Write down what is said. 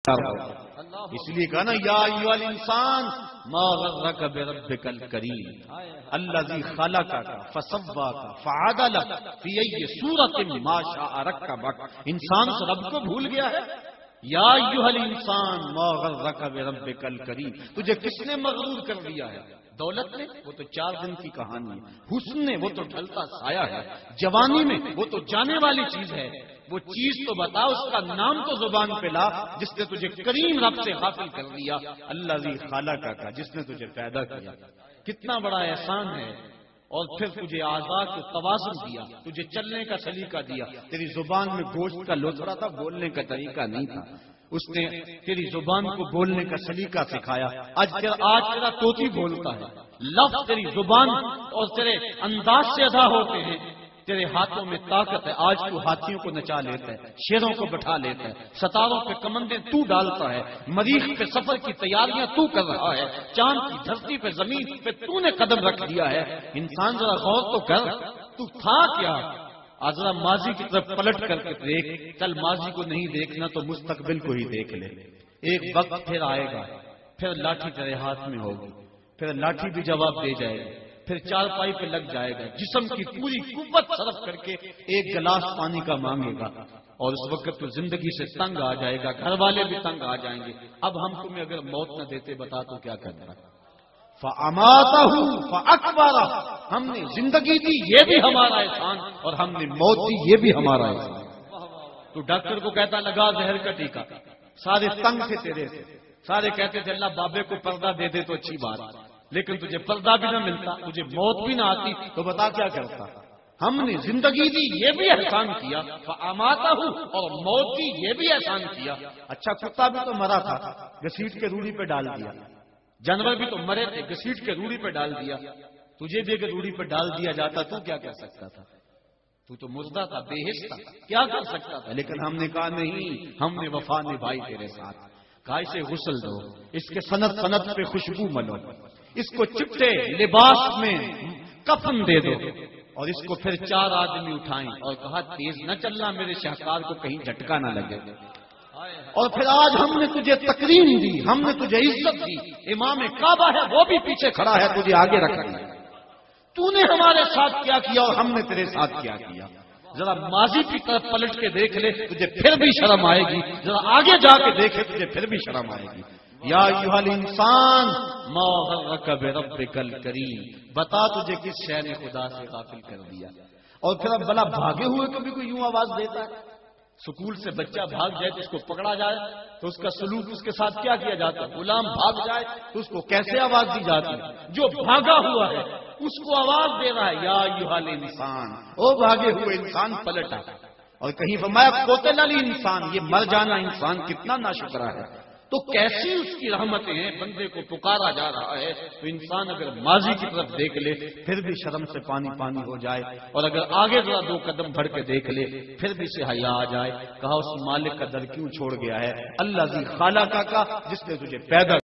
اس لیے کہا نا یا ایھا الانسان ما غرک بربک الکریم الذی خلقک فسواک فعدلک فی ای صورت ما شاء رکبک. انسان سے رب کو بھول گیا ہے. یا ایھا الانسان ما غرک بربک الکریم. تجھے کس نے مغرور کر دیا ہے؟ دولت نے؟ وہ تو 4 دن کی کہانی ہے. حسن نے؟ وہ تو ڈھلتا سایہ ہے. جوانی میں؟ وہ تو جانے والی چیز ہے. وہ چیز تو بتا، اس کا نام تو زبان پہ لا جس نے تجھے کریم رب سے غافل کر دیا. الذی خلقک، جس نے تجھے پیدا کیا. کتنا بڑا احسان ہے. اور پھر تجھے اعضاء کو توازن دیا، تجھے چلنے کا سلیقہ دیا. تیری زبان میں گوشت کا لوتھڑا تھا، بولنے کا طریقہ نہیں تھا. اس نے تیری زبان کو بولنے کا سلیقہ سکھایا. آج تیرا طوطی بولتا ہے. لفظ تیری زبان اور تیرے انداز سے ادا ہوتے ہیں. تیرے ہاتھوں میں طاقت ہے. آج تو ہاتھیوں کو نچا لیتا ہے، شیروں کو بٹھا لیتا ہے، ستاروں پہ کمندیں تو ڈالتا ہے، مریخ پہ سفر کی تیاریاں تو کر رہا ہے، چاند کی دھرتی پہ زمین پہ تو نے قدم رکھ دیا ہے. انسان ذرا غور تو کر، تو تھا کیا؟ آج ذرا ماضی کی طرف پلٹ کر کے دیکھ. کل ماضی کو نہیں دیکھنا تو مستقبل کو ہی دیکھ لے. ایک وقت پھر آئے گا، پھر لاٹھی تیرے ہاتھ میں ہوگی، پھر لاٹھی بھی جواب دے جائے گی، پھر چارپائی پہ لگ جائے گا، جسم کی پوری قوت صرف کر کے ایک گلاس پانی کا مانگے گا. اور اس وقت تو زندگی سے تنگ آ جائے گا، گھر والے بھی تنگ آ جائیں گے. اب ہم تمہیں اگر موت نہ دیتے بتا تو کیا کرنا؟ فَأَمَاتَهُ فَأَقْبَرَهُ. ہم نے زندگی دی، یہ بھی ہمارا احسان، اور ہم نے موت دی، یہ بھی ہمارا احسان. تو ڈاکٹر کو کہتا لگا زہر کا ٹیکہ، سارے تنگ تھے تیرے سے، سارے کہتے تھے اللہ بابے کو پردہ دے دے تو اچھی بات، لیکن تجھے پردہ بھی نہ ملتا، تجھے موت بھی نہ آتی، تو بتا کیا کرتا؟ ہم نے زندگی دی، یہ بھی احسان کیا. فَأَمَاتَهُ، اور موت دی، یہ بھی احسان کیا. اچھا کتا بھی تو مرا تھا، گھسیٹ کے روڑی پہ ڈال دیا. جانور بھی تو مرے تھے، گھسیٹ کے روڑی پہ ڈال دیا. تجھے بھی اگر روڑی پہ ڈال دیا جاتا تو کیا کر سکتا تھا؟ تو تو مردہ تھا، بے حس تھا، کیا کر سکتا تھا؟ لیکن ہم نے کہا نہیں، ہم نے وفا نبھائی تیرے ساتھ. کہا اسے غسل دو، اس کے سند سند پہ خوشبو ملو، اس کو چپٹے لباس میں کفن دے دو، اور اس کو پھر 4 آدمی اٹھائیں. اور کہا تیز نہ چلنا، میرے شاہکار کو کہیں جھٹکا نہ لگے. اور پھر آج ہم نے تجھے تکریم دی، ہم نے تجھے عزت دی. امام کعبہ ہے وہ بھی پیچھے کھڑا ہے، تجھے آگے رکھا ہے. تو نے ہمارے ساتھ کیا کیا اور ہم نے تیرے ساتھ کیا کیا. ذرا ماضی کی طرف پلٹ کے دیکھ لے، تجھے پھر بھی شرم آئے گی. ذرا آگے جا کے دیکھے، تجھے پھر بھی شرم آئے گی. یا ایھا الانسان ما غرک بربک الکریم. بتا تجھے کس شے نے خدا سے غافل کر دیا. اور پھر اب بلا بھاگے ہوئے کبھی کوئی یوں آواز دیتا ہے؟ سکول سے بچہ بھاگ جائے تو اس کو پکڑا جائے تو اس کا سلوک اس کے ساتھ کیا کیا جاتا ہے؟ غلام بھاگ جائے تو اس کو کیسے آواز دی جاتی ہے؟ جو بھاگا ہوا ہے اس کو آواز دے رہا ہے یا ایھا الانسان، او بھاگے ہوئے انسان پلٹا. اور کہیں فرمایا قتل الانسان، یہ مر جانا انسان کتنا ناشکرا ہے. تو کیسی اس کی رحمتیں ہیں، بندے کو پکارا جا رہا ہے. تو انسان اگر ماضی کی طرف دیکھ لے پھر بھی شرم سے پانی پانی ہو جائے، اور اگر آگے ذرا 2 قدم بڑھ کے دیکھ لے پھر بھی سے حیا آ جائے. کہا اس مالک کا در کیوں چھوڑ گیا ہے؟ الذی خلقک، جس نے تجھے پیدا